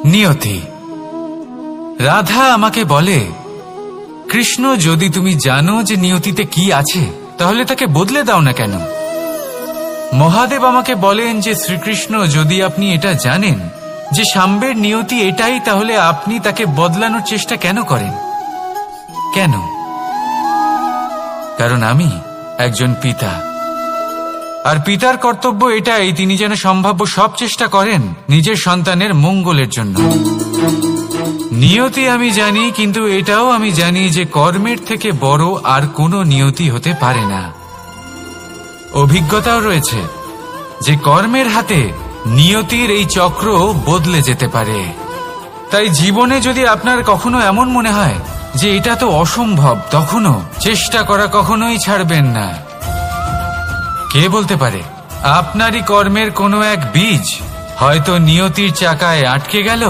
নিয়তি। রাধা আমাকে বলে, কৃষ্ণ, যদি তুমি জানো যে নিয়তিতে কি আছে তাহলে তাকে বদলে দাও না কেন? মহাদেব আমাকে বলেন যে শ্রীকৃষ্ণ, যদি আপনি এটা জানেন যে সাম্বের নিয়তি এটাই, তাহলে আপনি তাকে বদলানোর চেষ্টা কেন করেন? কেন? কারণ আমি একজন পিতা, আর পিতার কর্তব্য এটাই, তিনি যেন সম্ভাব্য সব চেষ্টা করেন নিজের সন্তানের মঙ্গলের জন্য। নিয়তি আমি জানি, কিন্তু এটাও আমি জানি যে কর্মের থেকে বড় আর কোনো নিয়তি হতে পারে না। অভিজ্ঞতাও রয়েছে যে কর্মের হাতে নিয়তির এই চক্র বদলে যেতে পারে। তাই জীবনে যদি আপনার কখনো এমন মনে হয় যে এটা তো অসম্ভব, তখনও চেষ্টা করা কখনোই ছাড়বেন না। কে বলতে পারে আপনারই কর্মের কোনো এক বীজ হয়তো নিয়তির চাকায় আটকে গেল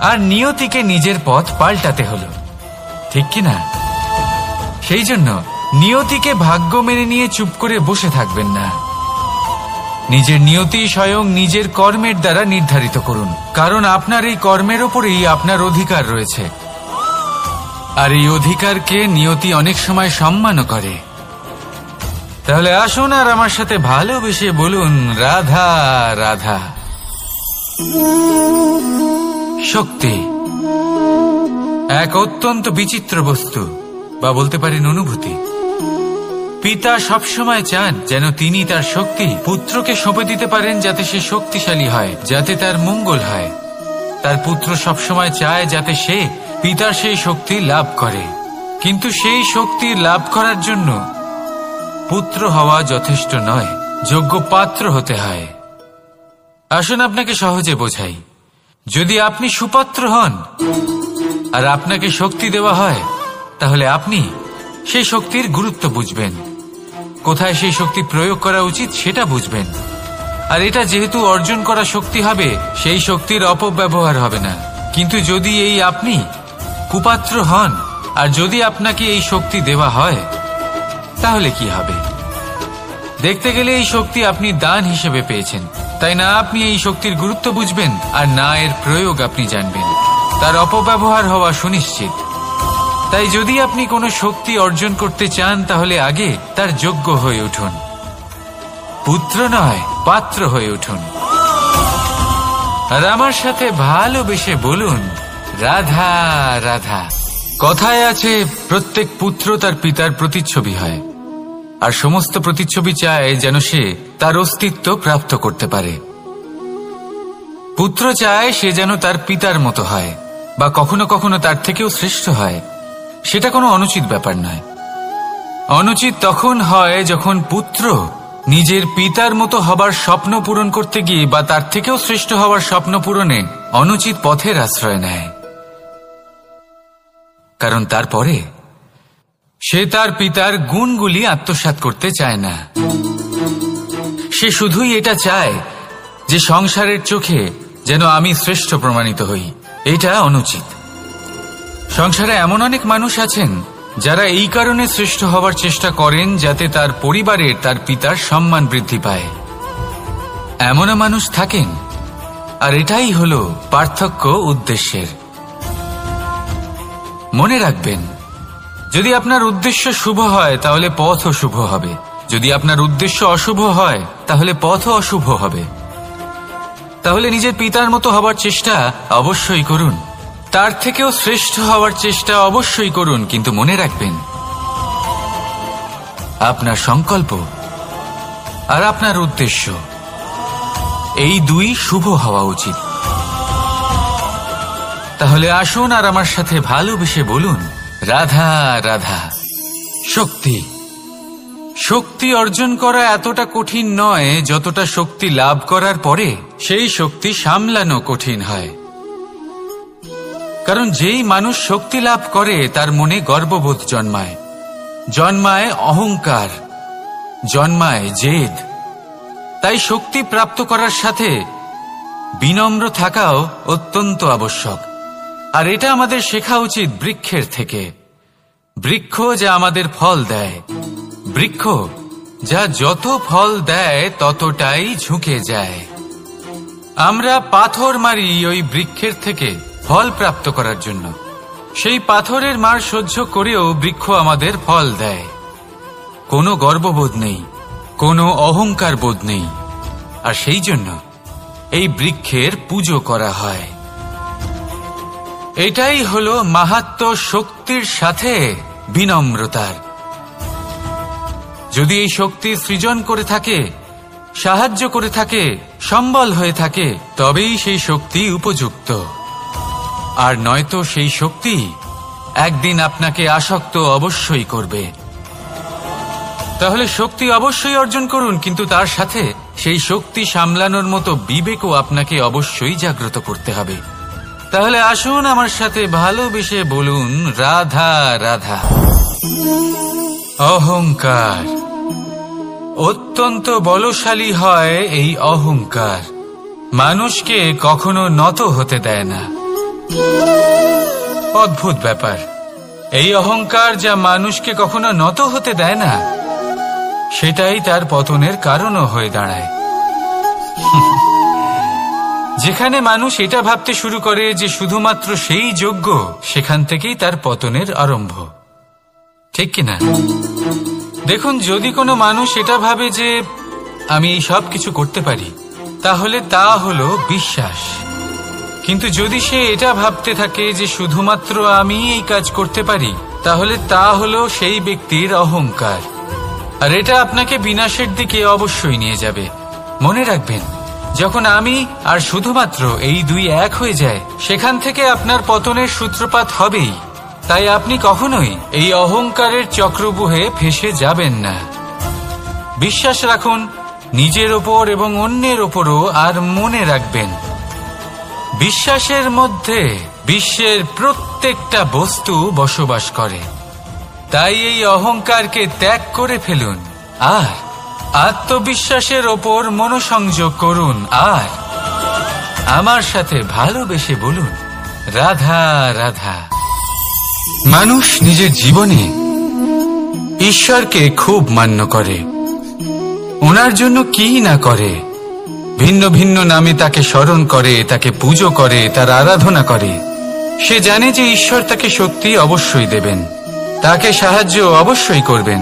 আর নিয়তিকে নিজের পথ পাল্টাতে হলো, ঠিক কিনা? সেই জন্য নিয়তিকে ভাগ্য মেনে নিয়ে চুপ করে বসে থাকবেন না। নিজের নিয়তি স্বয়ং নিজের কর্মের দ্বারা নির্ধারিত করুন, কারণ আপনার এই কর্মের ওপরেই আপনার অধিকার রয়েছে। আর এই অধিকারকে নিয়তি অনেক সময় সম্মানও করে। তাহলে আসুন আর আমার সাথে ভালোবেসে বলুন, রাধা রাধা। শক্তি এক অত্যন্ত বিচিত্র বস্তু, বা বলতে পারেন অনুভূতি। পিতা সবসময় চান যেন তিনি তার শক্তি পুত্রকে সঁপে দিতে পারেন, যাতে সে শক্তিশালী হয়, যাতে তার মঙ্গল হয়। তার পুত্র সবসময় চায় যাতে সে পিতার সেই শক্তি লাভ করে, কিন্তু সেই শক্তি লাভ করার জন্য পুত্র হওয়া যথেষ্ট নয়, যোগ্য পাত্র হতে হয়। আসুন আপনাকে সহজে বোঝাই। যদি আপনি সুপাত্র হন আর আপনাকে শক্তি দেওয়া হয়, তাহলে আপনি সেই শক্তির গুরুত্ব বুঝবেন, কোথায় সেই শক্তি প্রয়োগ করা উচিত সেটা বুঝবেন। আর এটা যেহেতু অর্জন করা শক্তি হবে, সেই শক্তির অপব্যবহার হবে না। কিন্তু যদি এই আপনি কুপাত্র হন আর যদি আপনাকে এই শক্তি দেওয়া হয়, তাহলে কি হবে? দেখতে গেলে এই শক্তি আপনি দান হিসেবে পেয়েছেন, তাই না আপনি এই শক্তির গুরুত্ব বুঝবেন আর না এর প্রয়োগ আপনি জানবেন। তার অপব্যবহার হওয়া সুনিশ্চিত। তাই যদি আপনি কোনো শক্তি অর্জন করতে চান, তাহলে আগে তার যোগ্য হয়ে উঠুন। পুত্র নয়, পাত্র হয়ে উঠুন। আর আমার সাথে ভালোবেসে বলুন, রাধা রাধা। কথায় আছে, প্রত্যেক পুত্র তার পিতার প্রতিচ্ছবি হয়, আর সমস্ত প্রতিচ্ছবি চায় যেন সে তার অস্তিত্ব প্রাপ্ত করতে পারে। পুত্র চায় সে যেন তার পিতার মতো হয়, বা কখনো কখনো তার থেকেও শ্রেষ্ঠ হয়। সেটা কোনো অনুচিত ব্যাপার নয়। অনুচিত তখন হয় যখন পুত্র নিজের পিতার মতো হবার স্বপ্ন পূরণ করতে গিয়ে বা তার থেকেও শ্রেষ্ঠ হওয়ার স্বপ্ন পূরণে অনুচিত পথের আশ্রয় নেয়। কারণ তারপরে সে তার পিতার গুণগুলি আত্মসাৎ করতে চায় না। সে শুধুই এটা চায় যে সংসারের চোখে যেন আমি শ্রেষ্ঠ প্রমাণিত হই। এটা অনুচিত। সংসারে এমন অনেক মানুষ আছেন যারা এই কারণে শ্রেষ্ঠ হওয়ার চেষ্টা করেন যাতে তার পরিবারের তার পিতার সম্মান বৃদ্ধি পায়। এমনও মানুষ থাকেন, আর এটাই হলো পার্থক্য উদ্দেশ্যের। মনে রাখবেন, যদি আপনার উদ্দেশ্য শুভ হয় তাহলে পথও শুভ হবে, যদি আপনার উদ্দেশ্য অশুভ হয় তাহলে পথও অশুভ হবে। তাহলে নিজের পিতার মতো হবার চেষ্টা অবশ্যই করুন, তার থেকেও শ্রেষ্ঠ হওয়ার চেষ্টা অবশ্যই করুন, কিন্তু মনে রাখবেন আপনার সংকল্প আর আপনার উদ্দেশ্য এই দুই শুভ হওয়া উচিত। তাহলে আসুন আর আমার সাথে ভালোবেসে বলুন, রাধা রাধা। শক্তি শক্তি অর্জন করা এতটা কঠিন নয় যতটা শক্তি লাভ করার পরে সেই শক্তি সামলানো কঠিন হয়। কারণ যেই মানুষ শক্তি লাভ করে তার মনে গর্ববোধ জন্মায়, জন্মায় অহংকার, জন্মায় জেদ। তাই শক্তি প্রাপ্ত করার সাথে বিনম্র থাকাও অত্যন্ত আবশ্যক। আর এটা আমাদের শেখা উচিত বৃক্ষের থেকে। বৃক্ষ যা আমাদের ফল দেয়, বৃক্ষ যা যত ফল দেয় ততটাই ঝুঁকে যায়। আমরা পাথর মারি ওই বৃক্ষের থেকে ফল প্রাপ্ত করার জন্য। সেই পাথরের মার সহ্য করেও বৃক্ষ আমাদের ফল দেয়। কোনো গর্ববোধ নেই, কোনো অহংকার বোধ নেই, আর সেই জন্য এই বৃক্ষের পুজো করা হয়। এটাই হলো মাহাত্ম্য শক্তির সাথে বিনম্রতার। যদি এই শক্তি সৃজন করে থাকে, সাহায্য করে থাকে, সম্বল হয়ে থাকে, তবেই সেই শক্তি উপযুক্ত। আর নয়তো সেই শক্তি একদিন আপনাকে আসক্ত অবশ্যই করবে। তাহলে শক্তি অবশ্যই অর্জন করুন, কিন্তু তার সাথে সেই শক্তি সামলানোর মতো বিবেকও আপনাকে অবশ্যই জাগ্রত করতে হবে। তাহলে আসুন আমার সাথে ভালোবেসে বলুন, রাধা রাধা। অহংকার অত্যন্ত বলশালী হয়। এই অহংকার মানুষকে কখনো নত হতে দেয় না। অদ্ভুত ব্যাপার, এই অহংকার যা মানুষকে কখনো নত হতে দেয় না, সেটাই তার পতনের কারণও হয়ে দাঁড়ায়। যেখানে মানুষ এটা ভাবতে শুরু করে যে শুধুমাত্র সেই যোগ্য, সেখান থেকেই তার পতনের আরম্ভ। ঠিক কিনা? দেখুন, যদি কোনো মানুষ এটা ভাবে যে আমি এই সব কিছু করতে পারি, তাহলে তা হলো বিশ্বাস। কিন্তু যদি সে এটা ভাবতে থাকে যে শুধুমাত্র আমি এই কাজ করতে পারি, তাহলে তা হলো সেই ব্যক্তির অহংকার। আর এটা আপনাকে বিনাশের দিকে অবশ্যই নিয়ে যাবে। মনে রাখবেন, যখন আমি আর শুধুমাত্র এই দুই এক হয়ে যায়, সেখান থেকে আপনার পতনের সূত্রপাত হবেই। তাই আপনি কখনোই এই অহংকারের চক্রব্যূহে ফেঁসে যাবেন না। বিশ্বাস রাখুন নিজের ওপর এবং অন্যের ওপরও। আর মনে রাখবেন, বিশ্বাসের মধ্যে বিশ্বের প্রত্যেকটা বস্তু বসবাস করে। তাই এই অহংকারকে ত্যাগ করে ফেলুন আর আত্মবিশ্বাসের ওপর মনোসংযোগ করুন। আর আমার সাথে ভালোবেসে বলুন, রাধা রাধা। মানুষ নিজের জীবনে ঈশ্বরকে খুব মান্য করে। ওনার জন্য কি না করে, ভিন্ন ভিন্ন নামে তাকে স্মরণ করে, তাকে পুজো করে, তার আরাধনা করে। সে জানে যে ঈশ্বর তাকে শক্তি অবশ্যই দেবেন, তাকে সাহায্য অবশ্যই করবেন।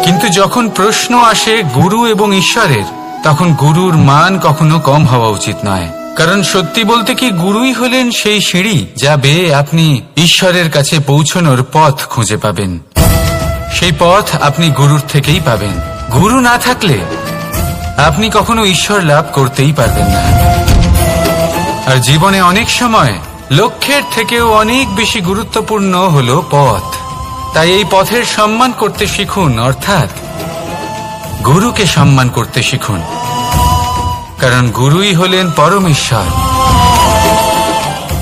কিন্তু যখন প্রশ্ন আসে গুরু এবং ঈশ্বরের, তখন গুরুর মান কখনো কম হওয়া উচিত নয়। কারণ সত্যি বলতে কি, গুরুই হলেন সেই সিঁড়ি যা বেয়ে আপনি ঈশ্বরের কাছে পৌঁছানোর পথ খুঁজে পাবেন। সেই পথ আপনি গুরুর থেকেই পাবেন। গুরু না থাকলে আপনি কখনো ঈশ্বর লাভ করতেই পারবেন না। আর জীবনে অনেক সময় লক্ষ্যের থেকেও অনেক বেশি গুরুত্বপূর্ণ হলো পথ। তাই এই পথের সম্মান করতে শিখুন, অর্থাৎ গুরুকে সম্মান করতে শিখুন। কারণ গুরুই হলেন পরমেশ্বর।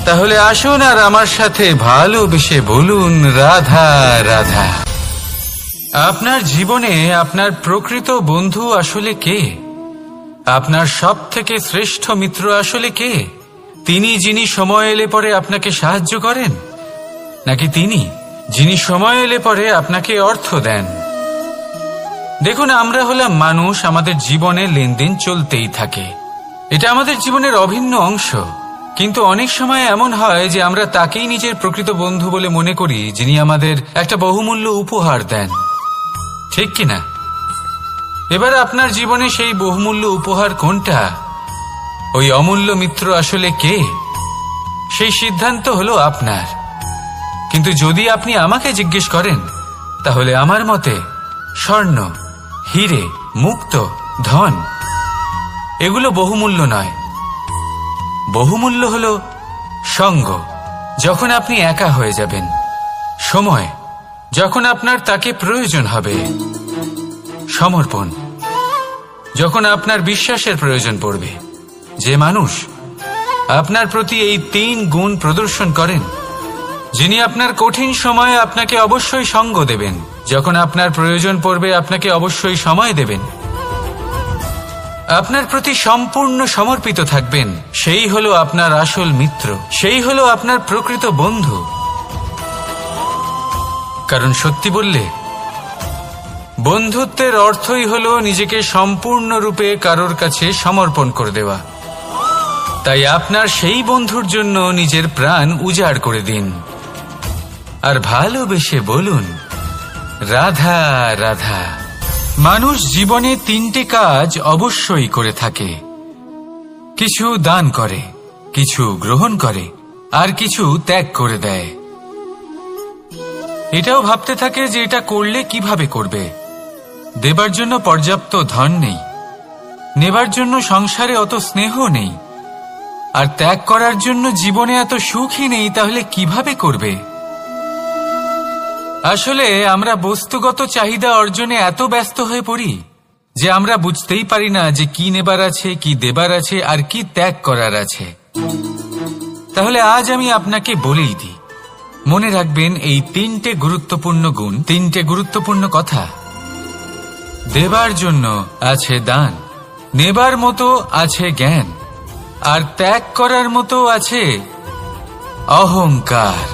তাহলে আসুন আর আমার সাথে ভালোবেসে বলুন, রাধা রাধা। আপনার জীবনে আপনার প্রকৃত বন্ধু আসলে কে? আপনার সব থেকে শ্রেষ্ঠ মিত্র আসলে কে? তিনি যিনি সময় এলে পরে আপনাকে সাহায্য করেন, নাকি তিনি যিনি সময় এলে পরে আপনাকে অর্থ দেন? দেখুন, আমরা হলাম মানুষ, আমাদের জীবনে লেনদেন চলতেই থাকে। এটা আমাদের জীবনের অভিন্ন অংশ। কিন্তু অনেক সময় এমন হয় যে আমরা তাকেই নিজের প্রকৃত বন্ধু বলে মনে করি, যিনি আমাদের একটা বহুমূল্য উপহার দেন। ঠিক কিনা? এবার আপনার জীবনে সেই বহুমূল্য উপহার কোনটা, ওই অমূল্য মিত্র আসলে কে, সেই সিদ্ধান্ত হলো আপনার। কিন্তু যদি আপনি আমাকে জিজ্ঞেস করেন, তাহলে আমার মতে স্বর্ণ, হিরে, মুক্ত, ধন এগুলো বহুমূল্য নয়। বহুমূল্য হলো সঙ্গ, যখন আপনি একা হয়ে যাবেন, সময়, যখন আপনার তাকে প্রয়োজন হবে, সমর্পণ, যখন আপনার বিশ্বাসের প্রয়োজন পড়বে। যে মানুষ আপনার প্রতি এই 3 গুণ প্রদর্শন করেন, যিনি আপনার কঠিন সময়ে আপনাকে অবশ্যই সঙ্গ দেবেন, যখন আপনার প্রয়োজন পড়বে আপনাকে অবশ্যই সময় দেবেন, আপনার প্রতি সম্পূর্ণ সমর্পিত থাকবেন, সেই হলো আপনার আসল মিত্র, সেই হলো আপনার প্রকৃত বন্ধু। কারণ সত্যি বললে, বন্ধুত্বের অর্থই হলো নিজেকে সম্পূর্ণরূপে কারোর কাছে সমর্পণ করে দেওয়া। তাই আপনার সেই বন্ধুর জন্য নিজের প্রাণ উজাড় করে দিন আর ভালোবেসে বলুন, রাধা রাধা। মানুষ জীবনে 3টে কাজ অবশ্যই করে থাকে, কিছু দান করে, কিছু গ্রহণ করে, আর কিছু ত্যাগ করে দেয়। এটাও ভাবতে থাকে যে এটা করলে কিভাবে করবে। দেবার জন্য পর্যাপ্ত ধন নেই, নেবার জন্য সংসারে অত স্নেহ নেই, আর ত্যাগ করার জন্য জীবনে এত সুখই নেই, তাহলে কিভাবে করবে? আসলে আমরা বস্তুগত চাহিদা অর্জনে এত ব্যস্ত হয়ে পড়ি যে আমরা বুঝতেই পারি না যে কি নেবার আছে, কি দেবার আছে, আর কি ত্যাগ করার আছে। তাহলে আজ আমি আপনাকে বলেই দিই, মনে রাখবেন এই 3টে গুরুত্বপূর্ণ গুণ, 3টে গুরুত্বপূর্ণ কথা। দেবার জন্য আছে দান, নেবার মতো আছে জ্ঞান, আর ত্যাগ করার মতো আছে অহংকার।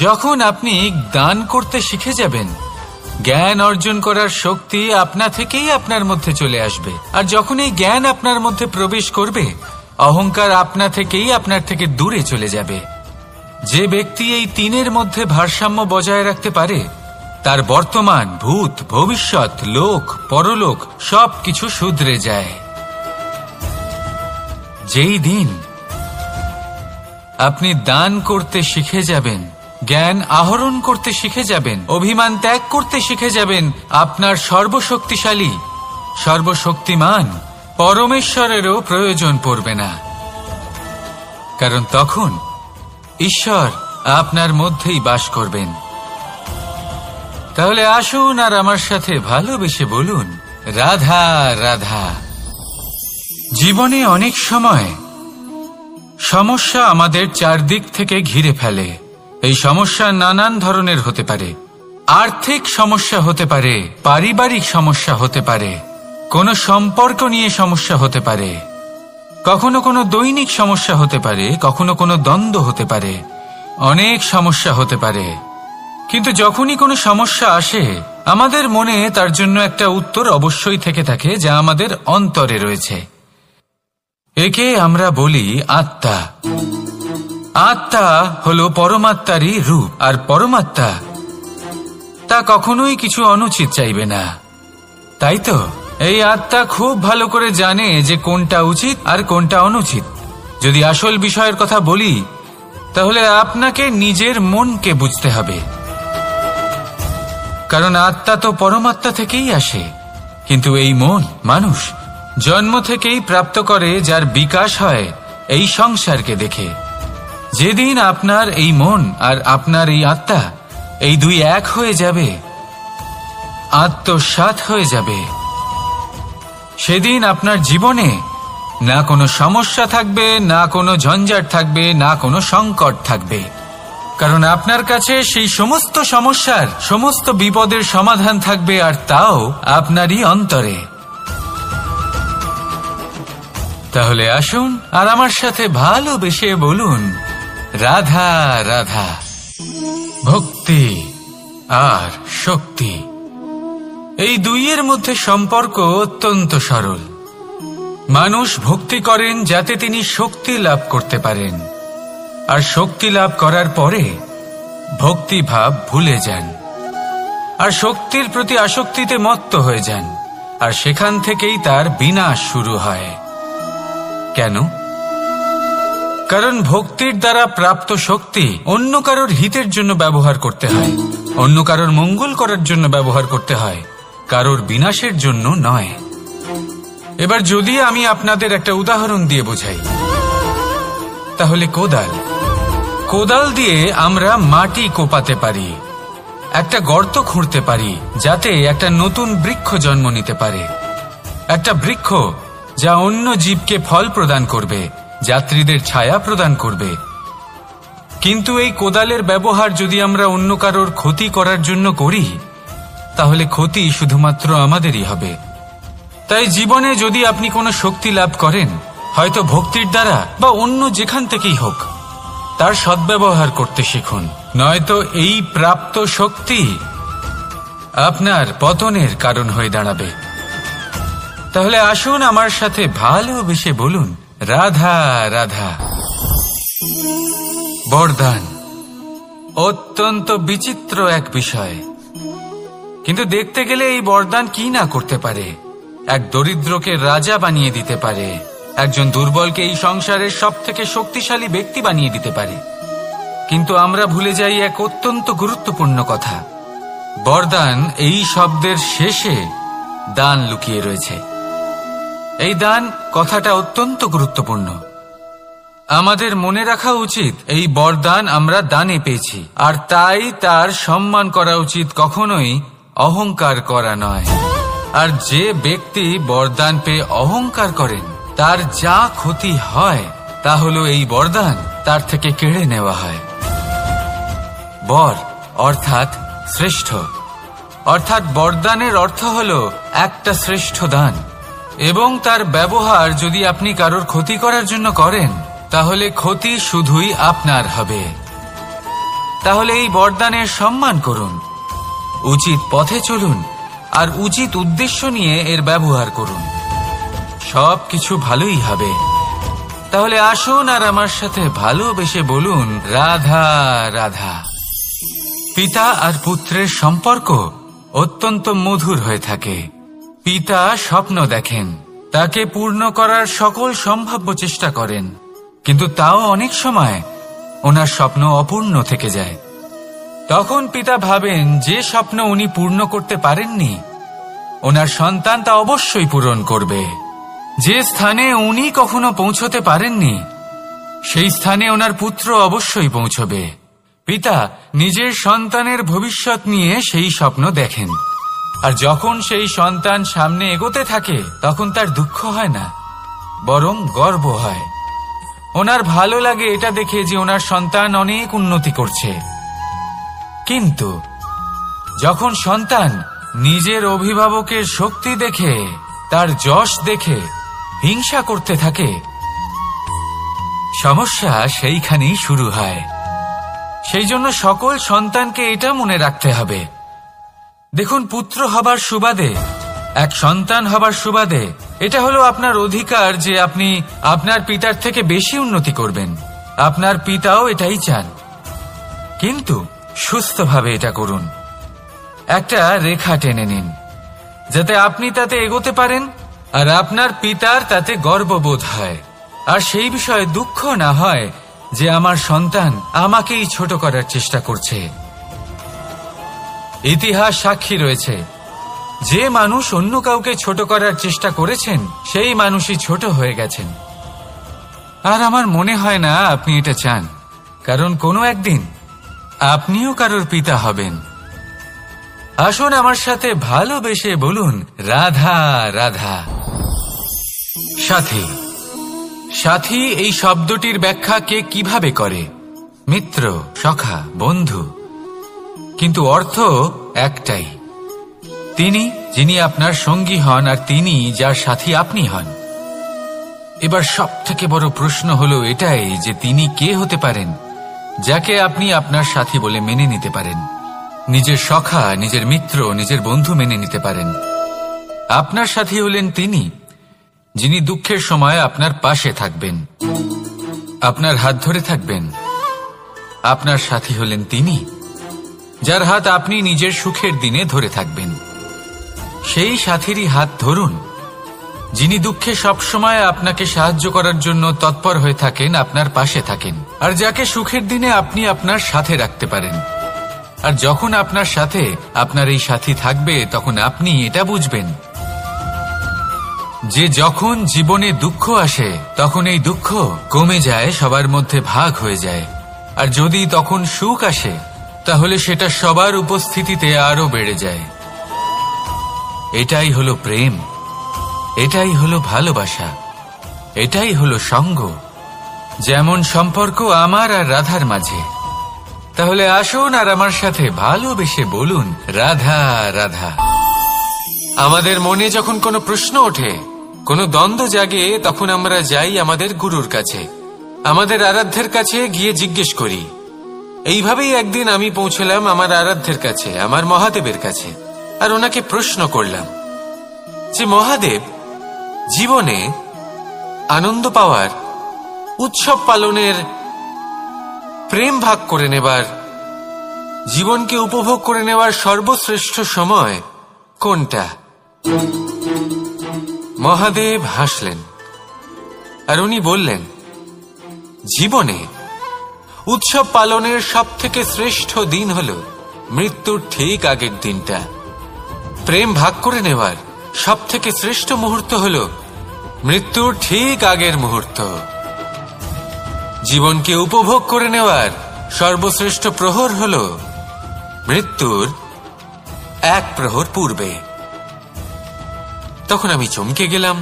যখন আপনি দান করতে শিখে যাবেন, জ্ঞান অর্জন করার শক্তি আপনা থেকেই আপনার মধ্যে চলে আসবে। আর যখন এই জ্ঞান আপনার মধ্যে প্রবেশ করবে, অহংকার আপনা থেকেই আপনার থেকে দূরে চলে যাবে। যে ব্যক্তি এই 3-এর মধ্যে ভারসাম্য বজায় রাখতে পারে, তার বর্তমান, ভূত, ভবিষ্যৎ, লোক, পরলোক সবকিছু শুধরে যায়। যেই দিন আপনি দান করতে শিখে যাবেন, জ্ঞান আহরণ করতে শিখে যাবেন, অভিমান ত্যাগ করতে শিখে যাবেন, আপনার সর্বশক্তিশালী, সর্বশক্তিমান পরমেশ্বরেরও প্রয়োজন পড়বে না। কারণ তখন ঈশ্বর আপনার মধ্যেই বাস করবেন। তাহলে আসুন আর আমার সাথে ভালোবেসে বলুন, রাধা রাধা। জীবনে অনেক সময় সমস্যা আমাদের চারদিক থেকে ঘিরে ফেলে। এই সমস্যা নানান ধরনের হতে পারে। আর্থিক সমস্যা হতে পারে, পারিবারিক সমস্যা হতে পারে, কোনো সম্পর্ক নিয়ে সমস্যা হতে পারে, কখনো কোনো দৈনিক সমস্যা হতে পারে, কখনো কোনো দ্বন্দ্ব হতে পারে, অনেক সমস্যা হতে পারে। কিন্তু যখনই কোনো সমস্যা আসে, আমাদের মনে তার জন্য একটা উত্তর অবশ্যই থেকে থাকে, যা আমাদের অন্তরে রয়েছে। একে আমরা বলি আত্মা। আত্মা হলো পরমাত্মারই রূপ, আর পরমাত্মা তা কখনোই কিছু অনুচিত চাইবে না। তাই তো এই আত্মা খুব ভালো করে জানে যে কোনটা উচিত আর কোনটা অনুচিত। যদি আসল বিষয়ের কথা বলি, তাহলে আপনাকে নিজের মনকে বুঝতে হবে। কারণ আত্মা তো পরমাত্মা থেকেই আসে, কিন্তু এই মন মানুষ জন্ম থেকেই প্রাপ্ত করে, যার বিকাশ হয় এই সংসারকে দেখে। যেদিন আপনার এই মন আর আপনার এই আত্মা, এই দুই এক হয়ে যাবে, আত্মসাৎ হয়ে যাবে, সেদিন আপনার জীবনে না কোনো সমস্যা থাকবে, না কোনো ঝঞ্ঝাট থাকবে, না কোনো সংকট থাকবে। কারণ আপনার কাছে সেই সমস্ত সমস্যার, সমস্ত বিপদের সমাধান থাকবে, আর তাও আপনারই অন্তরে। তাহলে আসুন আর আমার সাথে ভালোবেসে বলুন, রাধা রাধা। ভক্তি আর শক্তি, এই দুইয়ের মধ্যে সম্পর্ক অত্যন্ত সরল। মানুষ ভক্তি করেন যাতে তিনি শক্তি লাভ করতে পারেন, আর শক্তি লাভ করার পরে ভক্তিভাব ভুলে যান, আর শক্তির প্রতি আসক্তিতে মত্ত হয়ে যান, আর সেখান থেকেই তার বিনাশ শুরু হয়। কেন? কারণ ভক্তির দ্বারা প্রাপ্ত শক্তি অন্য কারোর হিতের জন্য ব্যবহার করতে হয়, অন্য কারোর মঙ্গল করার জন্য ব্যবহার করতে হয়, কারোর বিনাশের জন্য নয়। এবার যদি আমি আপনাদের একটা উদাহরণ দিয়ে বোঝাই, তাহলে কোদাল দিয়ে আমরা মাটি কোপাতে পারি, একটা গর্ত খুঁড়তে পারি, যাতে একটা নতুন বৃক্ষ জন্ম নিতে পারে। একটা বৃক্ষ যা অন্য জীবকে ফল প্রদান করবে, যাত্রীদের ছায়া প্রদান করবে। কিন্তু এই কোদালের ব্যবহার যদি আমরা অন্য কারোর ক্ষতি করার জন্য করি, তাহলে ক্ষতি শুধুমাত্র আমাদেরই হবে। তাই জীবনে যদি আপনি কোনো শক্তি লাভ করেন, হয়তো ভক্তির দ্বারা বা অন্য যেখান থেকেই হোক, তার সদ্ব্যবহার করতে শিখুন, নয়তো এই প্রাপ্ত শক্তি আপনার পতনের কারণ হয়ে দাঁড়াবে। তাহলে আসুন আমার সাথে ভালোবেসে বলুন, রাধা রাধা। বরদান অত্যন্ত বিচিত্র এক বিষয়, কিন্তু দেখতে গেলে এই বরদান কি না করতে পারে। এক দরিদ্রকে রাজা বানিয়ে দিতে পারে, একজন দুর্বলকে এই সংসারের সব থেকে শক্তিশালী ব্যক্তি বানিয়ে দিতে পারে। কিন্তু আমরা ভুলে যাই এক অত্যন্ত গুরুত্বপূর্ণ কথা। বরদান এই শব্দের শেষে দান লুকিয়ে রয়েছে। এই দান কথাটা অত্যন্ত গুরুত্বপূর্ণ। আমাদের মনে রাখা উচিত এই বরদান আমরা দানে পেয়েছি, আর তাই তার সম্মান করা উচিত, কখনোই অহংকার করা নয়। আর যে ব্যক্তি বরদান পেয়ে অহংকার করেন তার যা ক্ষতি হয় তা হলো এই বরদান তার থেকে কেড়ে নেওয়া হয়। বর অর্থাৎ শ্রেষ্ঠ, অর্থাৎ বরদানের অর্থ হলো একটা শ্রেষ্ঠ দান, এবং তার ব্যবহার যদি আপনি কারোর ক্ষতি করার জন্য করেন তাহলে ক্ষতি শুধুই আপনার হবে। তাহলে এই বরদানের সম্মান করুন, উচিত পথে চলুন, আর উচিত উদ্দেশ্য নিয়ে এর ব্যবহার করুন, সবকিছু ভালোই হবে। তাহলে আসুন আর আমার সাথে ভালোবেসে বলুন রাধা রাধা। পিতা আর পুত্রের সম্পর্ক অত্যন্ত মধুর হয়ে থাকে। পিতা স্বপ্ন দেখেন, তাকে পূর্ণ করার সকল সম্ভাব্য চেষ্টা করেন, কিন্তু তাও অনেক সময় ওনার স্বপ্ন অপূর্ণ থেকে যায়। তখন পিতা ভাবেন যে স্বপ্ন উনি পূর্ণ করতে পারেননি ওনার সন্তান তা অবশ্যই পূরণ করবে। যে স্থানে উনি কখনো পৌঁছতে পারেননি সেই স্থানে ওনার পুত্র অবশ্যই পৌঁছবে। পিতা নিজের সন্তানের ভবিষ্যৎ নিয়ে সেই স্বপ্ন দেখেন, আর যখন সেই সন্তান সামনে এগোতে থাকে তখন তার দুঃখ হয় না, বরং গর্ব হয়। ওনার ভালো লাগে এটা দেখে যে ওনার সন্তান অনেক উন্নতি করছে। কিন্তু যখন সন্তান নিজের অভিভাবকের শক্তি দেখে, তার যশ দেখে হিংসা করতে থাকে, সমস্যা সেইখানেই শুরু হয়। সেই জন্য সকল সন্তানকে এটা মনে রাখতে হবে, দেখুন, পুত্র হবার সুবাদে, এক সন্তান হবার সুবাদে এটা হলো আপনার অধিকার যে আপনি আপনার পিতার থেকে বেশি উন্নতি করবেন। আপনার পিতাও এটাই চান, কিন্তু সুস্থভাবে এটা করুন। একটা রেখা টেনে নিন যাতে আপনি তাতে এগোতে পারেন আর আপনার পিতার তাতে গর্ববোধ হয়, আর সেই বিষয়ে দুঃখ না হয় যে আমার সন্তান আমাকেই ছোট করার চেষ্টা করছে। ইতিহাস সাক্ষী রয়েছে, যে মানুষ অন্য কাউকে ছোট করার চেষ্টা করেছেন সেই মানুষই ছোট হয়ে গেছেন। আর আমার মনে হয় না আপনি এটা চান, কারণ কোনো একদিন আপনিও কারোর পিতা হবেন। আসুন আমার সাথে ভালোবেসে বলুন রাধা রাধা। সাথী, সাথী এই শব্দটির ব্যাখ্যা কে কিভাবে করে? মিত্র, সখা, বন্ধু, কিন্তু অর্থ একটাই, তিনি যিনি আপনার সঙ্গী হন আর তিনি যার সাথী আপনি হন। এবার সব থেকে বড় প্রশ্ন হলো এটাই যে তিনি কে হতে পারেন যাকে আপনি আপনার সাথী বলে মেনে নিতে পারেন, নিজের সখা, নিজের মিত্র, নিজের বন্ধু মেনে নিতে পারেন। আপনার সাথী হলেন তিনি যিনি দুঃখের সময় আপনার পাশে থাকবেন, আপনার হাত ধরে থাকবেন। আপনার সাথী হলেন তিনি যার হাত আপনি নিজের সুখের দিনে ধরে থাকবেন। সেই সাথীরই হাত ধরুন যিনি দুঃখে সবসময় আপনাকে সাহায্য করার জন্য তৎপর হয়ে থাকেন, আপনার পাশে থাকেন, আর যাকে সুখের দিনে আপনি আপনার সাথে রাখতে পারেন। আর যখন আপনার সাথে আপনার এই সাথী থাকবে তখন আপনি এটা বুঝবেন যে যখন জীবনে দুঃখ আসে তখন এই দুঃখ কমে যায়, সবার মধ্যে ভাগ হয়ে যায়। আর যদি তখন সুখ আসে তাহলে সেটা সবার উপস্থিতিতে আরো বেড়ে যায়। এটাই হলো প্রেম, এটাই হলো ভালোবাসা, এটাই হলো সঙ্গ, যেমন সম্পর্ক আমার আর রাধার মাঝে। তাহলে আসুন আর আমার সাথে ভালোবেসে বলুন রাধা রাধা। আমাদের মনে যখন কোনো প্রশ্ন ওঠে, কোনো দ্বন্দ্ব জাগে, তখন আমরা যাই আমাদের গুরুর কাছে, আমাদের আরাধ্যের কাছে গিয়ে জিজ্ঞেস করি। এইভাবেই একদিন আমি পৌঁছলাম আমার আরাধ্যের কাছে, আমার মহাদেবের কাছে, আর ওনাকে প্রশ্ন করলাম যে মহাদেব, জীবনে আনন্দ পাওয়ার, উৎসব পালনের, প্রেম ভাগ করে নেবার, জীবনকে উপভোগ করে নেওয়ার সর্বশ্রেষ্ঠ সময় কোনটা? মহাদেব হাসলেন আর উনি বললেন, জীবনে উৎসব পালনের সবথেকে শ্রেষ্ঠ দিন হল মৃত্যুর ঠিক আগের দিনটা। প্রেম ভাগ করে নেওয়ার সবথেকে শ্রেষ্ঠ মুহূর্ত হল মৃত্যুর ঠিক আগের মুহূর্ত। জীবনকে উপভোগ করে নেওয়ার সর্বশ্রেষ্ঠ প্রহর হল মৃত্যুর এক প্রহর পূর্বে। তখন আমি চমকে গেলাম।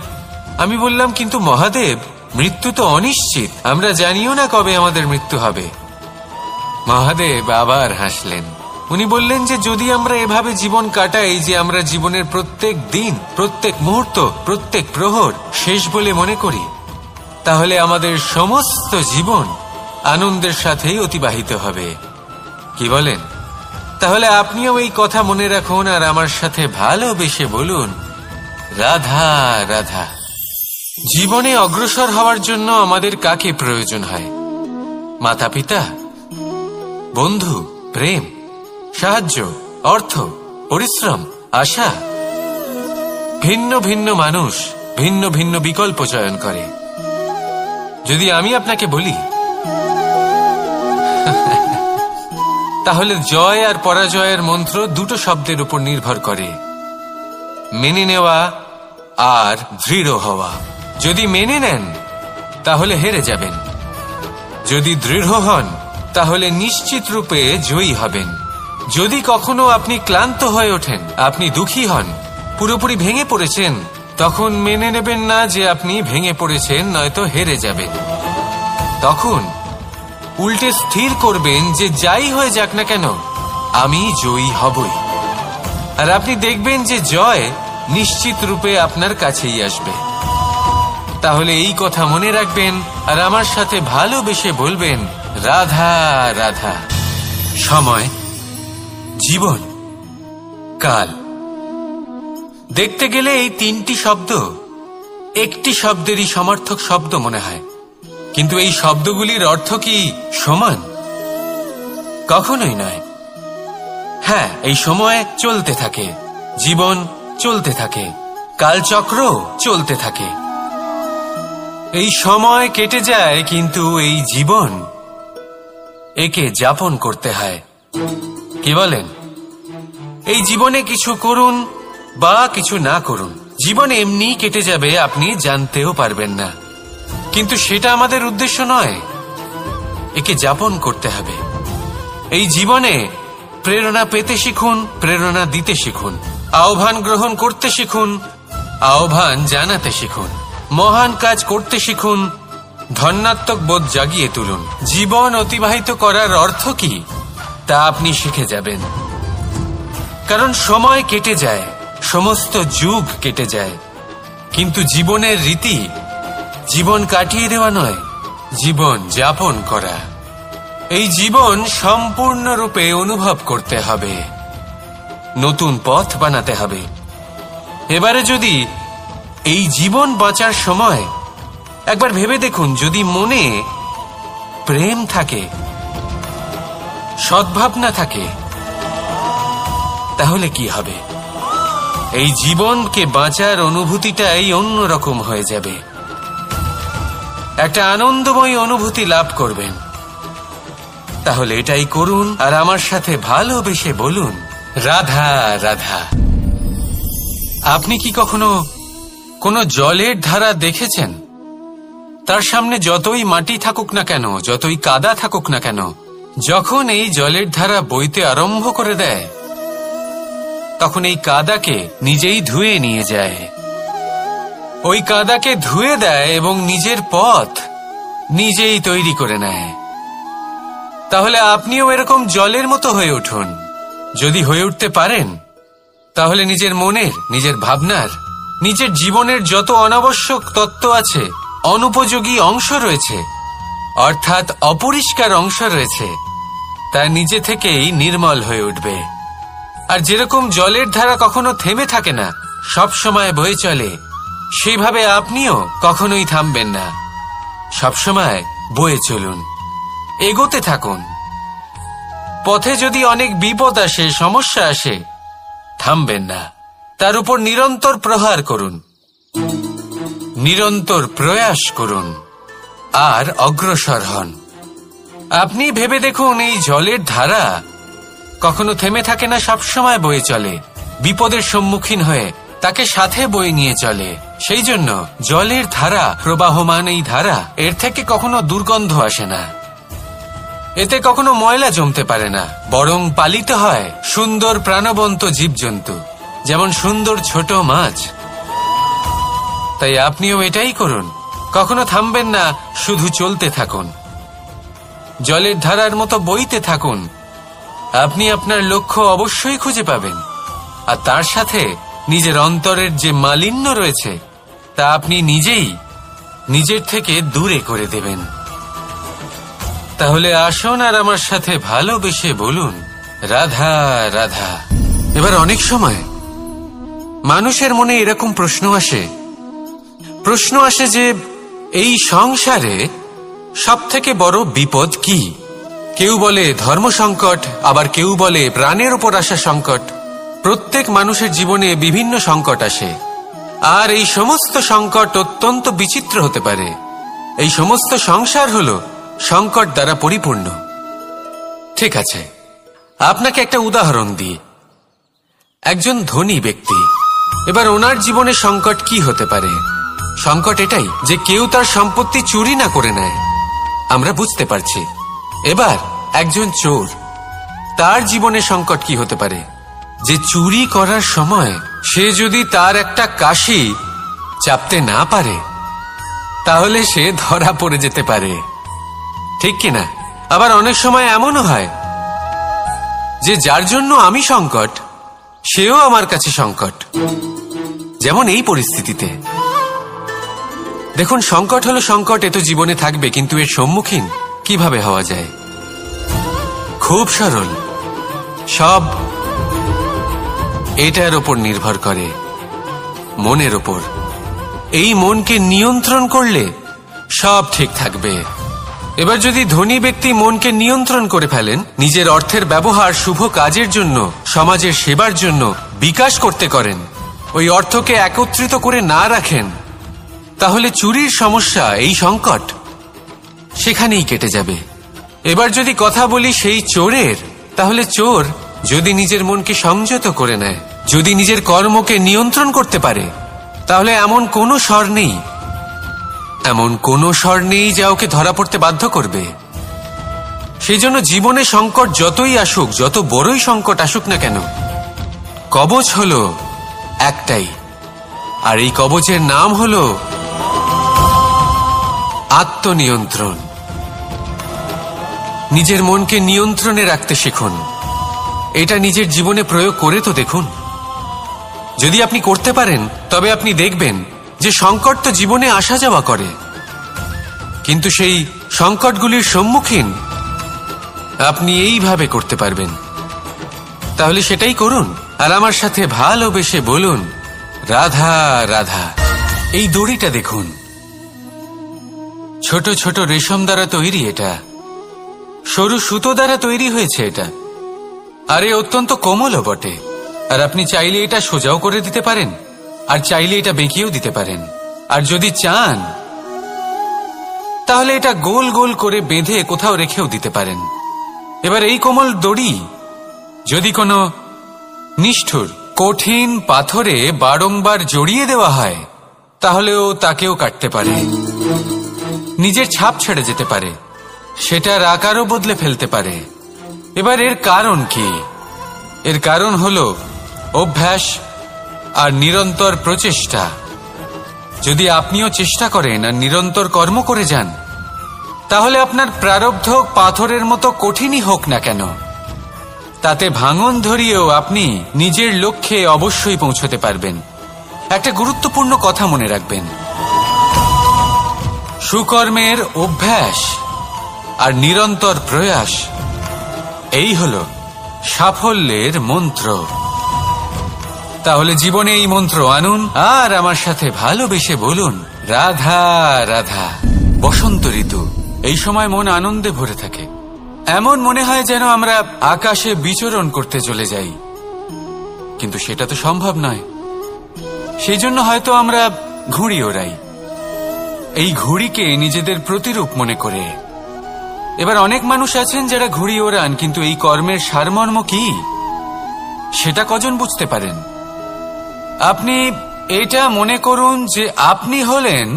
আমি বললাম, কিন্তু মহাদেব, মৃত্যু তো অনিশ্চিত, আমরা জানিও না কবে আমাদের মৃত্যু হবে। মহাদেব আবার হাসলেন। উনি বললেন যে যদি আমরা এভাবে জীবন কাটাই যে আমরা জীবনের প্রত্যেক দিন, প্রত্যেক মুহূর্ত, প্রত্যেক প্রহর শেষ বলে মনে করি, তাহলে আমাদের সমস্ত জীবন আনন্দের সাথেই অতিবাহিত হবে। কি বলেন? তাহলে আপনিও এই কথা মনে রাখুন আর আমার সাথে ভালোবেসে বলুন, রাধা রাধা। জীবনে অগ্রসর হওয়ার জন্য আমাদের কাকে প্রয়োজন হয়? মাতা পিতা, বন্ধু, প্রেম, সাহায্য, অর্থ, পরিশ্রম, আশা। ভিন্ন ভিন্ন মানুষ ভিন্ন ভিন্ন বিকল্প চয়ন করে। যদি আমি আপনাকে বলি, তাহলে জয় আর পরাজয়ের মন্ত্র দুটো শব্দের উপর নির্ভর করে, মেনে নেওয়া আর দৃঢ় হওয়া। যদি মেনে নেন তাহলে হেরে যাবেন, যদি দৃঢ় হন তাহলে নিশ্চিত রূপে জয়ী হবেন। যদি কখনো আপনি ক্লান্ত হয়ে ওঠেন, আপনি দুঃখী হন, পুরোপুরি ভেঙে পড়েছেন, তখন মেনে নেবেন না যে আপনি ভেঙে পড়েছেন, নয়তো হেরে যাবেন। তখন উল্টে স্থির করবেন যে যাই হয়ে যাক না কেন, আমি জয়ী হবই। আর আপনি দেখবেন যে জয় নিশ্চিত রূপে আপনার কাছেই আসবে। তাহলে এই কথা মনে রাখবেন আর আমার সাথে ভালোবেসে বলবেন, রাধা রাধা। সময়, জীবন, কাল। দেখতে গেলে এই তিনটি শব্দ একটি শব্দেরই সমার্থক শব্দ মনে হয়, কিন্তু এই শব্দগুলির অর্থ কি সমান? কখনোই নয়। হ্যাঁ, এই সময় চলতে থাকে, জীবন চলতে থাকে, কালচক্র চলতে থাকে। এই সময় কেটে যায়, কিন্তু এই জীবন, একে যাপন করতে হয়। কি বলেন? এই জীবনে কিছু করুন বা কিছু না করুন, জীবন এমনি কেটে যাবে, আপনি জানতেও পারবেন না। কিন্তু সেটা আমাদের উদ্দেশ্য নয়, একে যাপন করতে হবে। এই জীবনে প্রেরণা পেতে শিখুন, প্রেরণা দিতে শিখুন, আহ্বান গ্রহণ করতে শিখুন, আহ্বান জানাতে শিখুন, মহান কাজ করতে শিখুন, ধন্যাত্মক বোধ জাগিয়ে তুলুন। জীবন অতিবাহিত করার অর্থ কি তা আপনি শিখে যাবেন। কারণ সময় কেটে যায়, সমস্ত যুগ কেটে যায়, কিন্তু জীবনের রীতি জীবন কাটিয়ে দেওয়া নয়, জীবন যাপন করা। এই জীবন সম্পূর্ণরূপে অনুভব করতে হবে, নতুন পথ বানাতে হবে। এবারে যদি এই জীবন বাঁচার সময় একবার ভেবে দেখুন, যদি মনে প্রেম থাকে, সদ্ভাবনা থাকে, তাহলে কি হবে? এই জীবনকে বাঁচার অনুভূতিটাই অন্যরকম হয়ে যাবে, একটা আনন্দময় অনুভূতি লাভ করবেন। তাহলে এটাই করুন আর আমার সাথে ভালোবেসে বলুন, রাধা রাধা। আপনি কি কখনো কোনো জলের ধারা দেখেছেন? তার সামনে যতই মাটি থাকুক না কেন, যতই কাদা থাকুক না কেন, যখন এই জলের ধারা বইতে আরম্ভ করে দেয়, তখন এই কাদাকে নিজেই ধুয়ে নিয়ে যায়। ওই কাদাকে ধুয়ে দেয় এবং নিজের পথ নিজেই তৈরি করে নেয়। তাহলে আপনিও এরকম জলের মতো হয়ে উঠুন। যদি হয়ে উঠতে পারেন, তাহলে নিজের মনের, নিজের ভাবনার, নিজের জীবনের যত অনাবশ্যক তত্ত্ব আছে, অনুপযোগী অংশ রয়েছে, অর্থাৎ অপরিষ্কার অংশ রয়েছে, তা নিজে থেকেই নির্মল হয়ে উঠবে। আর যেরকম জলের ধারা কখনো থেমে থাকে না, সব সময় বয়ে চলে, সেইভাবে আপনিও কখনোই থামবেন না। সবসময় বয়ে চলুন, এগোতে থাকুন। পথে যদি অনেক বিপদ আসে, সমস্যা আসে, থামবেন না, তার উপর নিরন্তর প্রহার করুন, নিরন্তর প্রয়াস করুন আর অগ্রসর হন। আপনি ভেবে দেখুন, এই জলের ধারা কখনো থেমে থাকে না, সবসময় বয়ে চলে, বিপদের সম্মুখীন হয়ে তাকে সাথে বয়ে নিয়ে চলে। সেই জন্য জলের ধারা, প্রবাহমান এই ধারা, এর থেকে কখনো দুর্গন্ধ আসে না, এতে কখনো ময়লা জমতে পারে না, বরং পালিত হয় সুন্দর প্রাণবন্ত জীবজন্তু, যেমন সুন্দর ছোট মাছ। তাই আপনিও এটাই করুন, কখনো থামবেন না, শুধু চলতে থাকুন, জলের ধারার মতো বইতে থাকুন। আপনি আপনার লক্ষ্য অবশ্যই খুঁজে পাবেন, আর তার সাথে নিজের অন্তরের যে মালিন্য রয়েছে তা আপনি নিজেই নিজের থেকে দূরে করে দেবেন। তাহলে আসুন আর আমার সাথে ভালোবেসে বলুন, রাধা রাধা। এবার অনেক সময় মানুষের মনে এরকম প্রশ্ন আসে যে এই সংসারে সবথেকে বড় বিপদ কি? কেউ বলে ধর্ম সংকট, আবার কেউ বলে প্রাণের উপর আসা সংকট। প্রত্যেক মানুষের জীবনে বিভিন্ন সংকট আসে, আর এই সমস্ত সংকট অত্যন্ত বিচিত্র হতে পারে। এই সমস্ত সংসার হলো সংকট দ্বারা পরিপূর্ণ। ঠিক আছে, আপনাকে একটা উদাহরণ দিই। একজন ধনী ব্যক্তি, এবার ওনার জীবনে সংকট কি হতে পারে? সংকট এটাই যে কেউ তার সম্পত্তি চুরি না করে নেয়, আমরা বুঝতে পারছি। এবার একজন চোর, তার জীবনে সংকট কি হতে পারে? যে চুরি করার সময় সে যদি তার একটা কাশি চাপতে না পারে, তাহলে সে ধরা পড়ে যেতে পারে, ঠিক কিনা? আবার অনেক সময় এমনও হয় যে যার জন্য আমি সংকট, সেও আমার কাছে সংকট। যেমন এই পরিস্থিতিতে দেখুন, সংকট হলো সংকট, এ তো জীবনে থাকবে, কিন্তু এর সম্মুখীন কিভাবে হওয়া যায়? খুব সরল, সব এটার ওপর নির্ভর করে, মনের ওপর। এই মনকে নিয়ন্ত্রণ করলে সব ঠিক থাকবে। এবার যদি ধনী ব্যক্তি মনকে নিয়ন্ত্রণ করে ফেলেন, নিজের অর্থের ব্যবহার শুভ কাজের জন্য, সমাজের সেবার জন্য বিকাশ করতে করেন, ওই অর্থকে একত্রিত করে না রাখেন, তাহলে চুরির সমস্যা, এই সংকট সেখানেই কেটে যাবে। এবার যদি কথা বলি সেই চোরের, তাহলে চোর যদি নিজের মনকে সংযত করে নেয়, যদি নিজের কর্মকে নিয়ন্ত্রণ করতে পারে, তাহলে এমন কোনো স্বর নেই যা ওকে ধরা পড়তে বাধ্য করবে। সেই জন্য জীবনে সংকট যতই আসুক, যত বড়ই সংকট আসুক না কেন, কবচ হলো একটাই, আর এই কবচের নাম হলো আত্মনিয়ন্ত্রণ। নিজের মনকে নিয়ন্ত্রণে রাখতে শিখুন। এটা নিজের জীবনে প্রয়োগ করে তো দেখুন। যদি আপনি করতে পারেন, তবে আপনি দেখবেন যে সংকট তো জীবনে আসা যাওয়া করে, কিন্তু সেই সংকটগুলির সম্মুখীন আপনি এইভাবে করতে পারবেন। তাহলে সেটাই করুন, আর আমার সাথে ভালোবেসে বলুন, রাধা রাধা। এই দড়িটা দেখুন, ছোট ছোট রেশম দ্বারা তৈরি, এটা সরু সুতো দ্বারা তৈরি হয়েছে এটা, আর এ অত্যন্ত কোমলও বটে। আর আপনি চাইলে এটা সোজাও করে দিতে পারেন, আর চাইলে এটা বেঁকিয়েও দিতে পারেন, আর যদি চান তাহলে এটা গোল গোল করে বেঁধে কোথাও রেখেও দিতে পারেন। এবার এই কোমল দড়ি যদি কোনো নিষ্ঠুর কঠিন পাথরে বারংবার জড়িয়ে দেওয়া হয়, তাহলেও তাকেও কাটতে পারে, নিজের ছাপ ছেড়ে যেতে পারে, সেটার আকারও বদলে ফেলতে পারে। এবার এর কারণ কি? এর কারণ হলো অভ্যাস আর নিরন্তর প্রচেষ্টা। যদি আপনিও চেষ্টা করেন আর নিরন্তর কর্ম করে যান, তাহলে আপনার প্রারব্ধ পাথরের মতো কঠিনই হোক না কেন, তাতে ভাঙন ধরিয়েও আপনি নিজের লক্ষ্যে অবশ্যই পৌঁছতে পারবেন। একটা গুরুত্বপূর্ণ কথা মনে রাখবেন, সুকর্মের অভ্যাস আর নিরন্তর প্রয়াস, এই হলো সাফল্যের মন্ত্র। তাহলে জীবনে এই মন্ত্র আনুন আর আমার সাথে ভালোবেসে বলুন, রাধা রাধা। বসন্ত ঋতু, এই সময় মন আনন্দে ভরে থাকে। এমন মনে হয় যেন আমরা আকাশে বিচরণ করতে চলে যাই, কিন্তু সেটা তো সম্ভব নয়। সেই জন্য হয়তো আমরা ঘুড়ি ওড়াই, এই ঘুড়িকে নিজেদের প্রতিরূপ মনে করে। এবার অনেক মানুষ আছেন যারা ঘুড়ি ওড়ান, কিন্তু এই কর্মের সারমর্ম কি সেটা কজন বুঝতে পারেন? আপনি এটা মনে করুন যে আপনি হলেন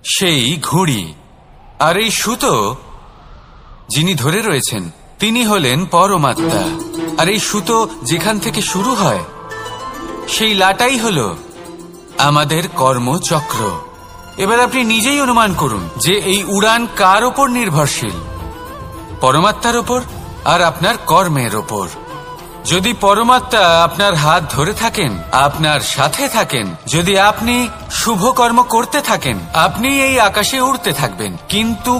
সেই ঘুড়ি, আর এই সুতো যিনি ধরে রয়েছেন তিনি হলেন পরমাত্মা। আর এই সুতো যেখান থেকে শুরু হয় সেই লাটাই হল আমাদের কর্মচক্র। এবার আপনি নিজেই অনুমান করুন যে এই উড়ান কার ওপর নির্ভরশীল, পরমাত্মার ওপর আর আপনার কর্মের ওপর। যদি পরমাত্মা আপনার হাত ধরে থাকেন, আপনার সাথে থাকেন, যদি আপনি শুভ কর্ম করতে থাকেন, আপনি এই আকাশে উড়তে থাকবেন। কিন্তু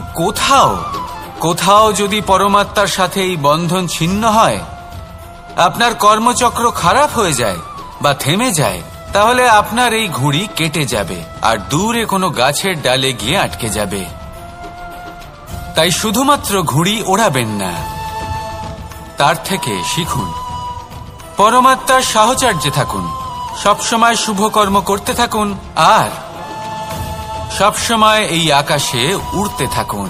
কোথাও যদি পরমাত্মার সাথে এই বন্ধন ছিন্ন হয়, আপনার কর্মচক্র খারাপ হয়ে যায় বা থেমে যায়, তাহলে আপনার এই ঘুড়ি কেটে যাবে আর দূরে কোনো গাছের ডালে গিয়ে আটকে যাবে। তাই শুধুমাত্র ঘুড়ি ওড়াবেন না, তার থেকে শিখুন, পরমাত্মার সাহচর্যে থাকুন, সবসময় শুভ কর্ম করতে থাকুন আর সবসময় এই আকাশে উড়তে থাকুন।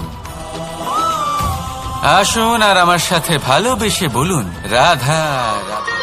আসুন আর আমার সাথে ভালোবেসে বলুন, রাধা রাধা।